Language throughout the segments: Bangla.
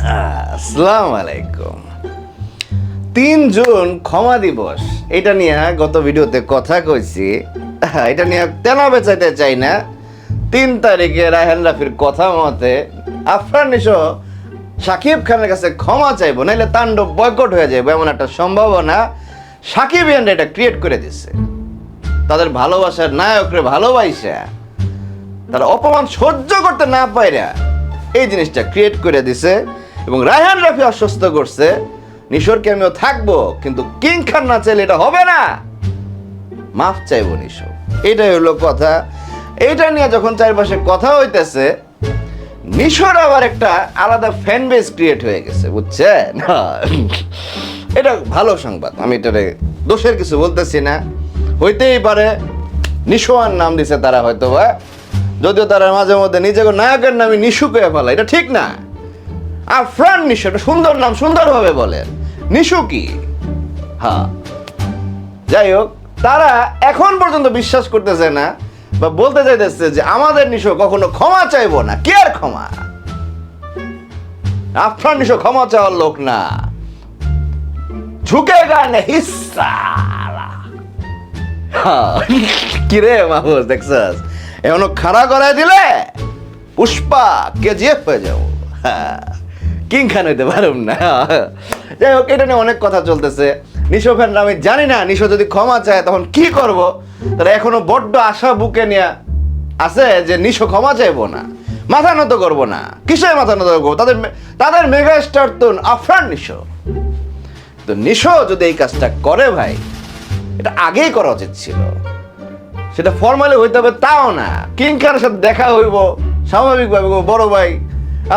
আসসালামু আলাইকুম। ৩ জুন ক্ষমা দিবস, এটা নিয়ে গত ভিডিওতে কথা কইছি। এটা নিয়ে তেনা বেচাইতে চাই না। ৩ তারিখে রায়হান রাফির কথা মতে আফরান নিশো শাকিব খানের কাছে ক্ষমা চাইবো, নাইলে তাণ্ডব বয়কট হয়ে যাবে, এমন একটা সম্ভাবনা সাকিব ইয়ানরা এটা ক্রিয়েট করে দিচ্ছে। তাদের ভালোবাসার নায়করে ভালোবাসা তারা অপমান সহ্য করতে না পাইরা এই জিনিসটা ক্রিয়েট করে দিছে এবং রায়হান রাফি আশ্বস্ত করছে নিশোর ক্যামিও থাকবো, কিন্তু কিং খান না চাইলে এটা হবে না, মাফ চাইবো নিশো। এটাই হলো কথা। এইটা নিয়ে যখন চারপাশে কথা হইতেছে, নিশোর আবার একটা আলাদা ফ্যান বেস ক্রিয়েট হয়ে গেছে, বুঝছেন? এটা ভালো সংবাদ, আমি এটারে দোষের কিছু বলতেছি না। হইতেই পারে নিশোয়ান নাম দিছে তারা, হয়তো বা, যদিও তারা মাঝে মধ্যে নিজেকে নায়কের নামে নিশু কয়ে ফেলা, এটা ঠিক না। আফরান নিশো একটা সুন্দর নাম, সুন্দরভাবে বলেন। নিশু কি? হ্যাঁ, যাই হোক, তারা এখন পর্যন্ত বিশ্বাস করতেছে না বা বলতে চাইতেছে যে আমাদের নিশো কখনো ক্ষমা চাইবো না। কি আর ক্ষমা? আফরান নিশো ক্ষমা চাওয়ার লোক না, ঝুঁকেগা নেহি সালা। কিরে মাহফুজ, দেখছস এমন খাড়া করাই দিলে পুষ্পা কেজিএফ হয়ে যাবো, কিং খান হইতে পারুম না। যাই হোক, এটা নিয়ে অনেক কথা চলতেছে। নিশো ফ্যানরা, আমি জানি না নিশো যদি ক্ষমা চায় তখন কি করব। তারা এখনো বড্ড আশা বুকে নিয়ে আছে যে নিশো ক্ষমা চাইবো না, মাথা নত করবো না। কিসের মাথা নত করবো? তাদের মেগা স্টার তো আফরান নিশো। তো নিশো যদি এই কাজটা করে ভাই, এটা আগেই করা উচিত ছিল। সেটা ফর্মালি হইতে হবে তাও না, কিং খানের সাথে দেখা হইব স্বাভাবিকভাবে, বড় ভাই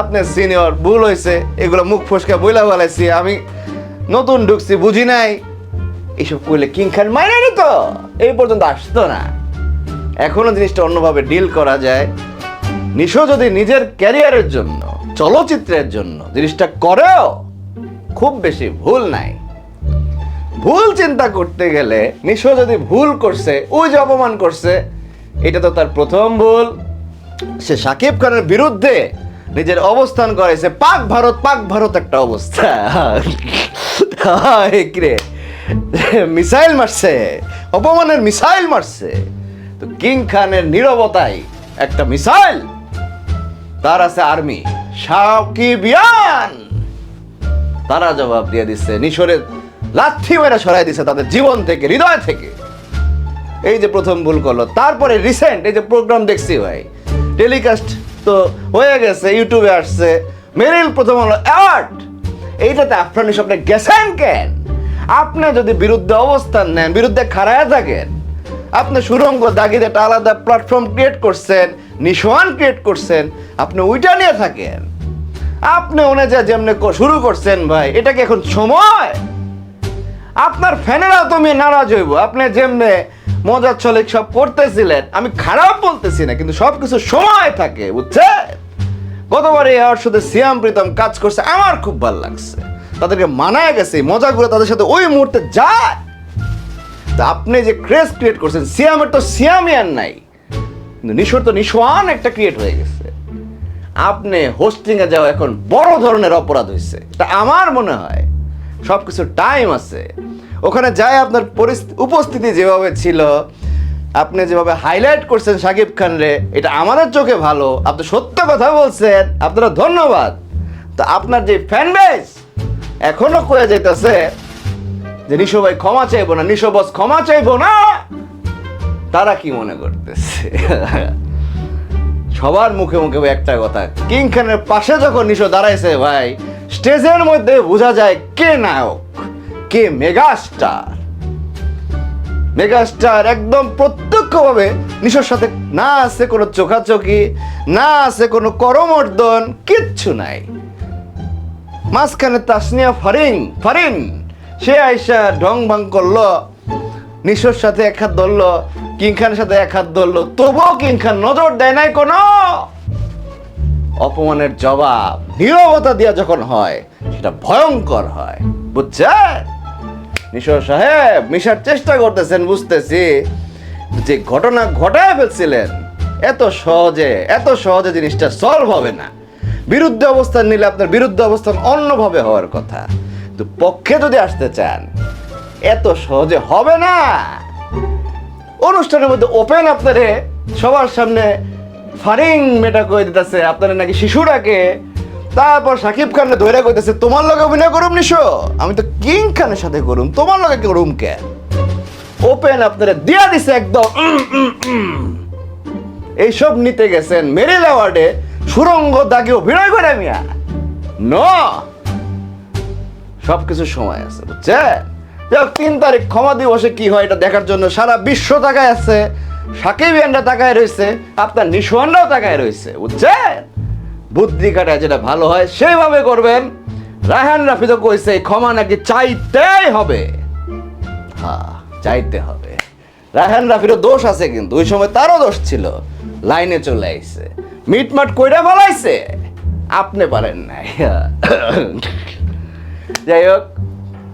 আপনার সিনিয়র, ভুল হয়েছে, এগুলো মুখ ফসকা বইলা বলাইছি, আমি নতুন ঢুকছি, বুঝি নাই, এইসব কইলে কিং খান মাইনে নিত, এই পর্যন্ত আসতো না। এখনো জিনিসটা অন্যভাবে ডিল করা যায়। নিশো যদি নিজের ক্যারিয়ারের জন্য, চলচ্চিত্রের জন্য জিনিসটা করেও, খুব বেশি ভুল নাই। ভুল চিন্তা করতে গেলে নিশো যদি ভুল করছে, ওই যে অপমান করছে, এটা তো তার প্রথম ভুল। সে সাকিব খানের বিরুদ্ধে নিজের অবস্থান করেছে, পাক ভারত একটা অবস্থা। মিসাইল মারছে, অপমানের মিসাইল মারছে। তো কিং খানের নীরবতাই একটা মিসাইল। তার আছে আর্মি, সাকিবিয়ান, তারা জবাব দিয়ে দিচ্ছে। নিশোরে লাথি মেরা সরাই দিছে তাদের জীবন থেকে, হৃদয় থেকে। এই যে প্রথম ভুল করলো, তারপরে রিসেন্ট এই যে প্রোগ্রাম দেখছি ভাই, টেলিকাস্ট তো হয়ে গেছে, ইউটিউবে আসছে, মেরিল প্রথম হলো অ্যাওয়ার্ড। এইটাতে আফরান নিশো আপনি গেছেন কেন? আপনি যদি বিরুদ্ধে অবস্থান নেন, বিরুদ্ধে খাড়ায় থাকেন, আপনি সুরঙ্গ দাগিতে একটা আলাদা প্ল্যাটফর্ম ক্রিয়েট করছেন, নিশোয়ান ক্রিয়েট করছেন, আপনি ওইটা নিয়ে থাকেন। আপনি অনুযায়ী যেমনি শুরু করছেন ভাই, এটা কি এখন সময়? আপনার ফ্যানেরাও তুমি নারাজ হইব। আপনি যেমনে মজার ছলে সব করতেছিলেন, আমি খারাপ বলতেছি না, কিন্তু সবকিছু সময় থাকে, বুঝছে? গতবার এই অ্যাওয়ার্ড শুধু সিয়াম প্রীতম কাজ করছে, আমার খুব ভালো লাগছে, তাদেরকে মানায় গেছে, মজাগুলো তাদের সাথে ওই মুহূর্তে যায়। তা আপনি যে ক্রেজ ক্রিয়েট করছেন, সিয়ামের তো সিয়ামিয়ান নাই, কিন্তু নিশোর তো নিশোয়ান একটা ক্রিয়েট হয়ে গেছে। আপনি হোস্টিংয়ে যাওয়া এখন বড় ধরনের অপরাধ হয়েছে, তা আমার মনে হয় সবকিছু টাইম আছে। ওখানে যায় আপনার উপস্থিতি যেভাবে ছিল, আপনি যেভাবে হাইলাইট করছেন সাকিব খান রে, এটা আমাদের চোখে ভালো, আপনি সত্য কথা বলছেন, আপনারা ধন্যবাদ। তো আপনার যে ফ্যান বেস এখনো কয়ে যাইতেছে যে নিশো ভাই ক্ষমা চাইবো না, নিশো বস ক্ষমা চাইবো না, তারা কি মনে করতেছে? সবার মুখে মুখে একটা কথা, কিং খানের পাশে যখন নিশো দাঁড়াইছে ভাই, স্টেজের মধ্যে বোঝা যায় কে নায়ক, কে মেগাস্টার। মেগাস্টার একদম প্রত্যক্ষভাবে নিশোর সাথে না আছে কোনো চোখাচোখি, না আছে কোনো করমর্দন, কিচ্ছু নাই। মাঝখানে তাসনিয়া ফারিন সে আইসা ঢং ভাং করলো, নিশোর সাথে এক হাত ধরলো, কিং খানের সাথে এক হাত ধরলো, তবুও কিং খান নজর দেয় নাই কোনো। অপমানের জবাব নীরবতা দিয়া যখন হয়, সেটা ভয়ঙ্কর হয়, বুঝছেন? নিশো সাহেব মিশার চেষ্টা করতেছেন, বুঝতেছি, যে ঘটনা ঘটায় ফেলছিলেন, এত সহজে জিনিসটা সলভ হবে না। বিরুদ্ধে অবস্থান নিলে আপনার বিরুদ্ধে অবস্থান অন্যভাবে হওয়ার কথা। তো পক্ষে যদি আসতে চান এত সহজে হবে না। অনুষ্ঠানের মধ্যে ওপেন আপনারে সবার সামনে ফারিং মেটা কই দিতেছে আপনারা নাকি শিশুটাকে, তারপর শাকিব খানকে ধরে কইতেছে তোমার লগে অভিনয় করুম নিশো, আমি তো কিং খানের সাথে করুম, তোমার লগে করুম কে? ওপেন আপনারা দিয়া দিছে একদম। এইসব নিতে গেছেন মেরিল অ্যাওয়ার্ডে সুরঙ্গ দাগে অভিনয় করে মিয়া ন, সবকিছু সময় আছে বুঝছেন? 3 তারিখ ক্ষমা দিবসে কি হয় এটা দেখার জন্য সারা বিশ্ব তাকায় আছে, সাকিবিয়ানরা তাকায় রয়েছে, আপনার নিশোয়ানরাও তাকায় রয়েছে বুঝছেন? বুদ্ধি কাটায় যেটা ভালো হয় সেইভাবে করবেন। রায়হান রাফি তো কইছে ক্ষমা নাকি চাইতেই হবে। হ্যাঁ, চাইতে হবে। রায়হান রাফিরও দোষ আছে, কিন্তু ওই সময় তারও দোষ ছিল, লাইনে চলে আইছে, মিটমাট কইরা বলাইছে, আপনি পারেন নাই। যাই হোক,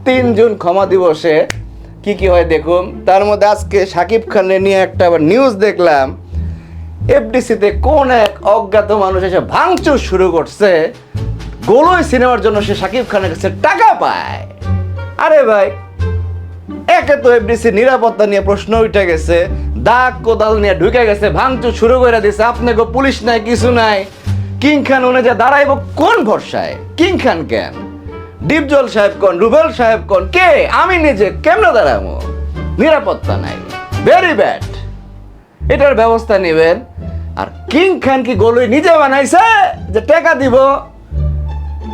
3 জুন ক্ষমা দিবসে কি কি হয় দেখুন। তার মধ্যে আজকে শাকিব খানের নিয়ে একটা আবার নিউজ দেখলাম, এফডিসিতে কোন এক অজ্ঞাত মানুষ এসে ভাঙচুর শুরু করছে, গোলই সিনেমার জন্য সে শাকিব খানের কাছে টাকা পায়। আরে ভাই, একে তো এফডিসি নিরাপত্তা নিয়ে প্রশ্ন উঠে গেছে, দাগ কোদাল নিয়ে ঢুকে গেছে, ভাঙচুর শুরু করে দিছে, আপনাকে পুলিশ নাই কিছু নাই। কিং খান উনি যে দাঁড়াইব কোন ভরসায়? কিং খান কেন, ডিপজল সাহেব কোন, রুবেল সাহেব কোন, কে? আমি নিজে কেমনে দাঁড়াবো? নিরাপত্তা নাই, ভেরি ব্যাড। এটার ব্যবস্থা নেবেন। আর কিং খান কি গোলই নিজে বানাইছে যে টাকা দিব?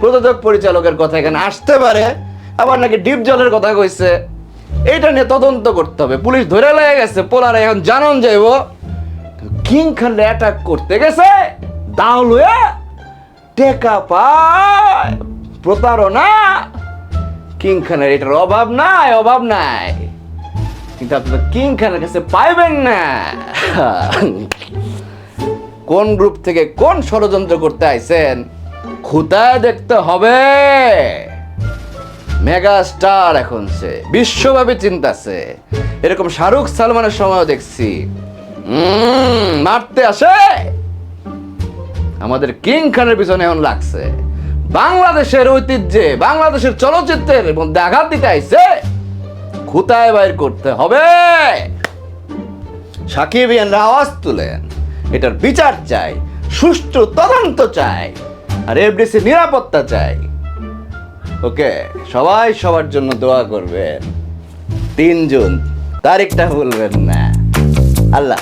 প্রযোজক পরিচালকের কথা এখানে আসতে পারে, আবার নাকি ডিপজলের কথা কইছে। এইটা নিয়ে তদন্ত করতে হবে, পুলিশ ধরে লেগে গেছে, পোলারে এখন জানন যাইব। কিং খান অ্যাটাক করতে গেছে দাও লইয়া, টাকা পায়, প্রতারণা। কিং খানের এটার অভাব নাই, অভাব নাই, কিন্তু আপনি তো কিং খানের কাছে পাইবেন না। কোন গ্রুপ থেকে কোন ষড়যন্ত্র করতে আইছেন খুঁতায় দেখতে হবে। মেগা স্টার এখন সে বিশ্বব্যাপী চিন্তাছে, এরকম শাহরুখ সালমানের সময়ও দেখছি মারতে আসে। আমাদের কিং খানের পিছনে এখন লাগছে, বাংলাদেশের ঐতিহ্যে, বাংলাদেশের চলচ্চিত্রের মধ্যে আঘাত দিতে আইছে, খুঁতায় বাইর করতে হবে। সাকিবিয়ানরা আওয়াজ তুলেন, এটার বিচার চাই, সুষ্ঠু তদন্ত চাই, আর এফডিসি নিরাপত্তা চাই। ওকে, সবাই সবার জন্য দোয়া করবেন। 3 জুন তারিখটা ভুলবেন না। আল্লাহ।